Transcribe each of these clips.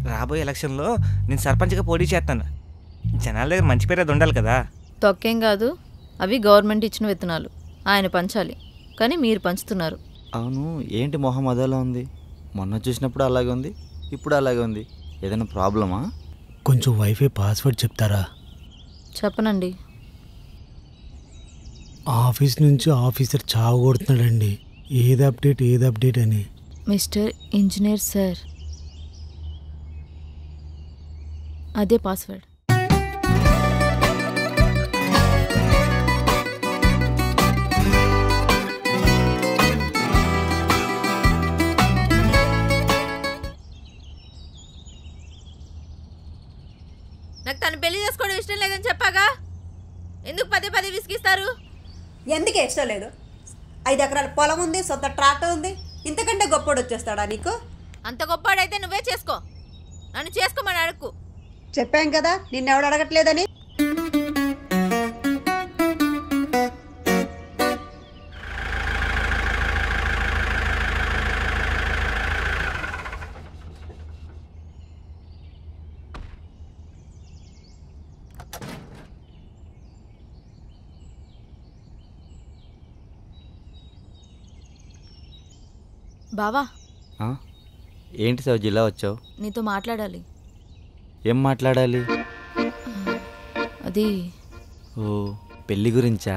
రాబోయే ఎలక్షన్లో నేను సర్పంచ్గా పోటీ చేస్తాను. జనాల దగ్గర మంచి పేరు అది ఉండాలి కదా. తొక్కేం కాదు, అవి గవర్నమెంట్ ఇచ్చిన విత్తనాలు, ఆయన పంచాలి. కానీ మీరు పంచుతున్నారు. అవును, ఏంటి మొహం అదోలా ఉంది? మొన్న చూసినప్పుడు అలాగే ఉంది, ఇప్పుడు అలాగే ఉంది. ఏదైనా ప్రాబ్లమా? కొంచెం వైఫై పాస్వర్డ్ చెప్తారా? చెప్పనండి. ఆఫీస్ నుంచి ఆఫీసర్ చావు కొడుతున్నాడండి. ఏది అప్డేట్ అని. మిస్టర్ ఇంజనీర్ సార్, అదే పాస్వర్డ్. నాకు తను పెళ్లి చేసుకోవడం ఇష్టం లేదని చెప్పాగా, ఎందుకు పదే పదే విసిగిస్తారు? ఎందుకే ఇష్టం లేదు? 5 ఎకరాల పొలం ఉంది, సొంత ట్రాక్టర్ ఉంది, ఇంతకంటే గొప్పోడు వచ్చేస్తాడా నీకు? అంత గొప్పవాడైతే నువ్వే చేసుకో, నన్ను చేసుకోమని అడుక్కు. చెప్పాం కదా నిన్నెవడు అడగట్లేదని. బావా, ఏంటి సౌజీ ఇలా వచ్చావు? నీతో మాట్లాడాలి. ఏం మాట్లాడాలి? అది ఓ, పెళ్ళి గురించా?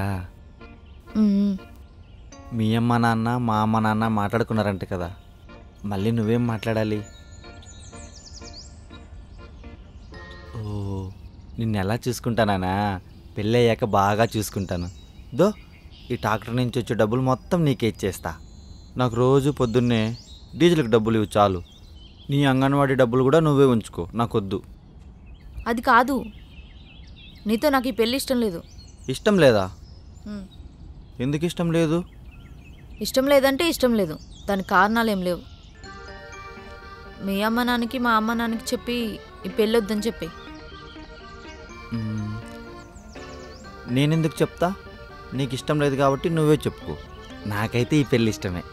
మీ అమ్మ నాన్న మా అమ్మ నాన్న మాట్లాడుకున్నారంట కదా, మళ్ళీ నువ్వేం మాట్లాడాలి? ఓ, నిన్ను ఎలా చూసుకుంటానా? పెళ్ళి అయ్యాక బాగా చూసుకుంటాను. దో, ఈ ట్రాక్టర్ నుంచి వచ్చే డబ్బులు మొత్తం నీకే ఇచ్చేస్తా. నాకు రోజు పొద్దున్నే డీజిల్కి డబ్బులు ఇవ్వు చాలు. నీ అంగన్వాడీ డబ్బులు కూడా నువ్వే ఉంచుకో, నాకొద్దు. అది కాదు, నీతో నాకు ఈ పెళ్ళి ఇష్టం లేదు. ఇష్టం లేదా? ఎందుకు ఇష్టం లేదు? ఇష్టం లేదంటే ఇష్టం లేదు, దానికి కారణాలు ఏం లేవు. మీ అమ్మ నాన్నకి మా అమ్మ నాన్నకి చెప్పి ఈ పెళ్ళి వద్దని చెప్పి. నేనెందుకు చెప్తా? నీకు ఇష్టం లేదు కాబట్టి నువ్వే చెప్పుకో. నాకైతే ఈ పెళ్ళి ఇష్టమే.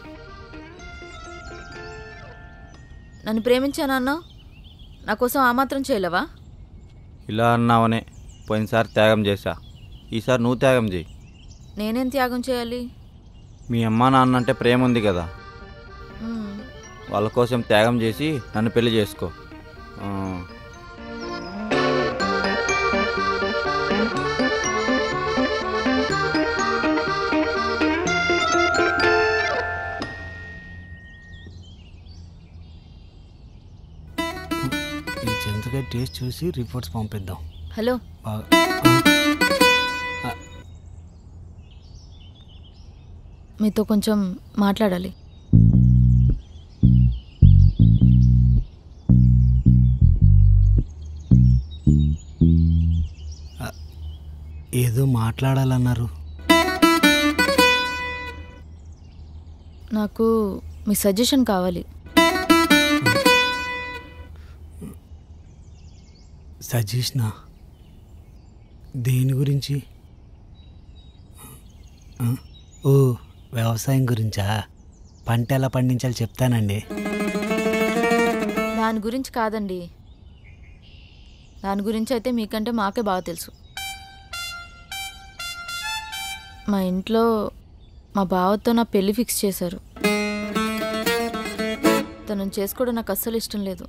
నన్ను ప్రేమించానన్నావు, నా కోసం ఆ మాత్రం చేయలేవా? ఇలా అన్నావనే పోయినసారి త్యాగం చేశా, ఈసారి నువ్వు త్యాగం చేయి. నేనేం త్యాగం చేయాలి? మీ అమ్మ నాన్న అంటే ప్రేమ ఉంది కదా, వాళ్ళ కోసం త్యాగం చేసి నన్ను పెళ్లి చేసుకో. ఈ చింతకాయ టేస్ట్ చూసి రిపోర్ట్స్ పంపిద్దాం. హలో, మీతో కొంచెం మాట్లాడాలి. ఏదో మాట్లాడాలన్నారు. నాకు మీ సజెషన్ కావాలి. సజెషనా? దేని గురించి? ఓ, వ్యవసాయం గురించా? పంట ఎలా పండించాలి చెప్తానండి. దాని గురించి కాదండి, దాని గురించి అయితే మీకంటే మాకే బాగా తెలుసు. మా ఇంట్లో మా బావతో నా పెళ్ళి ఫిక్స్ చేశారు. తనను చేసుకోవడం నాకు అస్సలు ఇష్టం లేదు.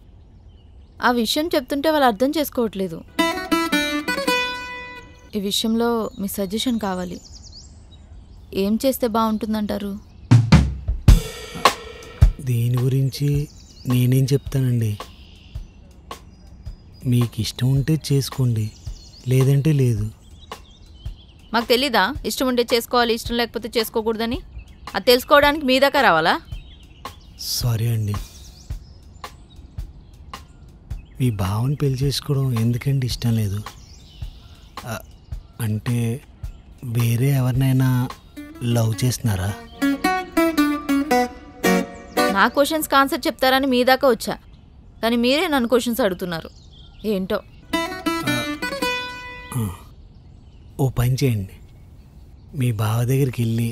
ఆ విషయం చెప్తుంటే వాళ్ళు అర్థం చేసుకోవట్లేదు. ఈ విషయంలో మీ సజెషన్ కావాలి. ఏం చేస్తే బాగుంటుందంటారు? దీని గురించి నేనేం చెప్తానండి. మీకు ఇష్టం ఉంటే చేసుకోండి, లేదంటే లేదు. మాకు తెలీదా ఇష్టం ఉంటే చేసుకోవాలి, ఇష్టం లేకపోతే చేసుకోకూడదని? అది తెలుసుకోవడానికి మీ దాకా రావాలా? సారీ అండి. మీ భావని పెళ్లి చేసుకోవడం ఎందుకండి ఇష్టం లేదు? అంటే వేరే ఎవరినైనా లవ్ చేస్తున్నారా? నా క్వశ్చన్స్కి ఆన్సర్ చెప్తారని మీ దాకా వచ్చా, కానీ మీరే నన్ను క్వశ్చన్స్ అడుగుతున్నారు. ఏంటో. ఓ పని చేయండి, మీ బావ దగ్గరికి వెళ్ళి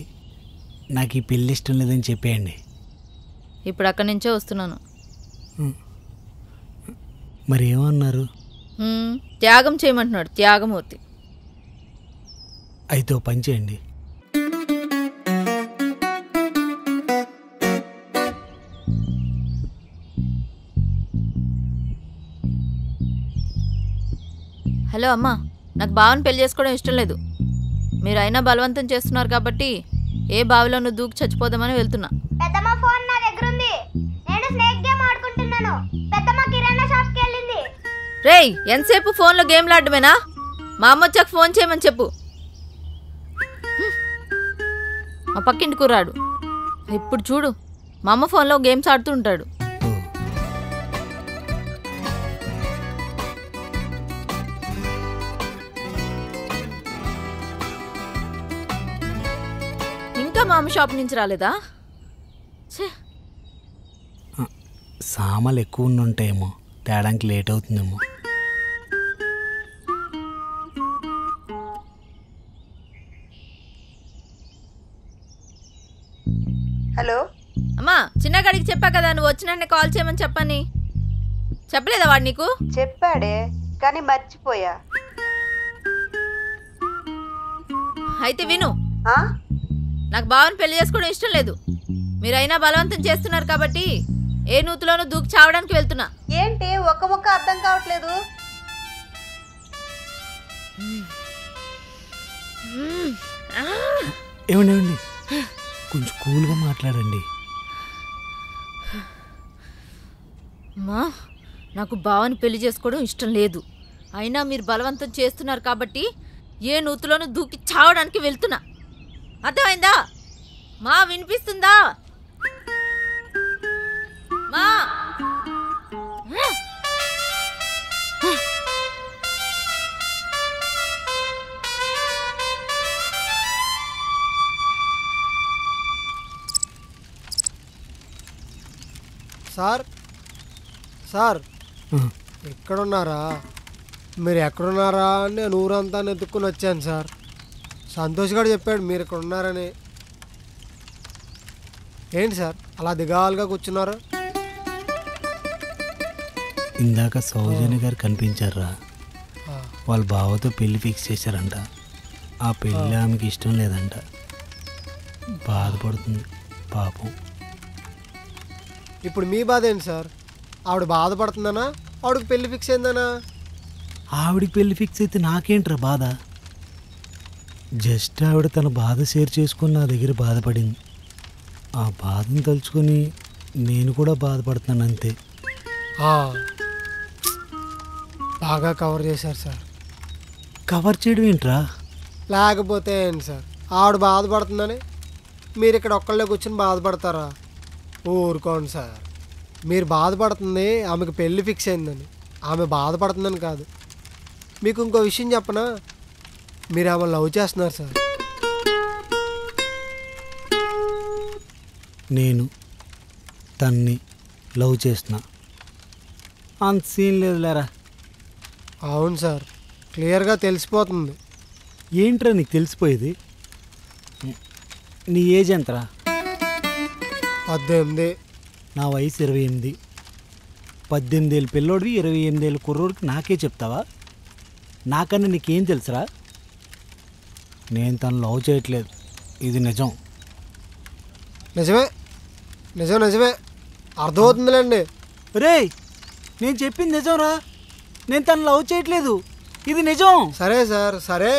నాకు ఈ పెళ్ళి ఇష్టం లేదని చెప్పేయండి. ఇప్పుడు అక్కడి నుంచే వస్తున్నాను. మరి ఏమన్నారు? త్యాగం చేయమంటున్నాడు, త్యాగమూర్తి. అయితే ఓ పని చేయండి, హలో అమ్మా, నాకు బావని పెళ్లి చేసుకోవడం ఇష్టం లేదు. మీరు అయినా బలవంతం చేస్తున్నారు కాబట్టి ఏ బావిలోనూ దూకి చచ్చిపోదామని వెళ్తున్నా. పెద్దమ్మ ఫోన్ నా దగ్గర ఉంది. నేను స్నేక్ గేమ్ ఆడుకుంటున్నాను. పెద్దమ్మ కిరాణా షాప్కి వెళ్ళింది. రేయ్, ఎంతసేపు ఫోన్లో గేమ్లు ఆడమేనా? మా అమ్మ వచ్చాక ఫోన్ చేయమని చెప్పు. మా పక్కింటి కుర్రాడు ఇప్పుడు చూడు, మా అమ్మ ఫోన్లో గేమ్స్ ఆడుతూ ఉంటాడు. ఇంకా మా అమ్మ షాప్ నుంచి రాలేదా? ఛే, సామాన్లు ఎక్కువ ఉంటాయేమో, తేడానికి లేట్ అవుతుందేమో. హలో అమ్మా, చిన్నగాడికి చెప్పా కదా నువ్వు వచ్చిన కాల్ చేయమని చెప్పని. చెప్పలేదా వాడు నీకు? చెప్పాడే కానీ మర్చిపోయా. అయితే విను, ఆ? నాకు బావని పెళ్లి చేసుకోవడం ఇష్టం లేదు. మీరైనా బలవంతం చేస్తున్నారు కాబట్టి ఏ నూతులోనూ దూకి చావడానికి వెళ్తున్నా. ఏంటి ఒక్క ముక్క అర్థం కావట్లేదు? ఏమండి కొంచెం కూల్గా మాట్లాడండి. అమ్మా, నాకు బావని పెళ్లి చేసుకోవడం ఇష్టం లేదు. అయినా మీరు బలవంతం చేస్తున్నారు కాబట్టి ఏ నూతులోనూ దూకి చావడానికి వెళ్తున్నా. అర్థమైందా? మా వినిపిస్తుందా? మా సార్ సార్ ఎక్కడున్నారా? మీరు ఎక్కడున్నారా అని నేను ఊరంతా ఎత్తుక్కుని వచ్చాను సార్. సంతోష్ గారు చెప్పాడు మీరు ఇక్కడ ఉన్నారని. ఏంటి సార్ అలా దిగాలుగా కూర్చున్నారు? ఇందాక సౌజన్య గారు కనిపించారా? వాళ్ళ బావతో పెళ్లి ఫిక్స్ చేశారంట. ఆ పెళ్ళి ఆమెకి ఇష్టం లేదంట. బాధపడుతుంది పాపం. ఇప్పుడు మీ బాధ ఏంటి సార్? ఆవిడ బాధపడుతుందనా, ఆవిడకి పెళ్లి ఫిక్స్ అయిందనా? ఆవిడికి పెళ్లి ఫిక్స్ అయితే నాకేంట్రా బాధ? జస్ట్ ఆవిడ తన బాధ షేర్ చేసుకుని నా దగ్గర బాధపడింది. ఆ బాధను తలుచుకొని నేను కూడా బాధపడుతున్నాను అంతే. బాగా కవర్ చేశారు సార్. కవర్ చేయడం ఏంట్రా? లేకపోతే ఏంటి సార్, ఆవిడ బాధపడుతుందని మీరు ఇక్కడ ఒక్కళ్ళే కూర్చొని బాధపడతారా? ఊరుకోండి సార్. మీరు బాధపడుతుంది ఆమెకు పెళ్ళి ఫిక్స్ అయిందని, ఆమె బాధపడుతుందని కాదు. మీకు ఇంకో విషయం చెప్పనా? మీరు ఆమె లవ్ చేస్తున్నారు సార్. నేను తన్ని లవ్ చేస్తున్నా. అంత సీన్ లేదు లేరా. అవును సార్, క్లియర్గా తెలిసిపోతుంది. ఏంట్రా నీకు తెలిసిపోయేది? నీ ఏజ్ ఎంతరా? 18. నా వయసు 28. 18 ఏళ్ళ పిల్లోడివి 28 ఏళ్ళ కుర్రోడికి నాకే చెప్తావా? నాకన్నా నీకేం తెలుసురా? నేను తను లవ్ చేయట్లేదు, ఇది నిజం. నిజమే నిజం నిజమే అర్థమవుతుందిలేండి. రేయ్, నేను చెప్పింది నిజంరా. నేను తను లవ్ చేయట్లేదు, ఇది నిజం. సరే సార్ సరే,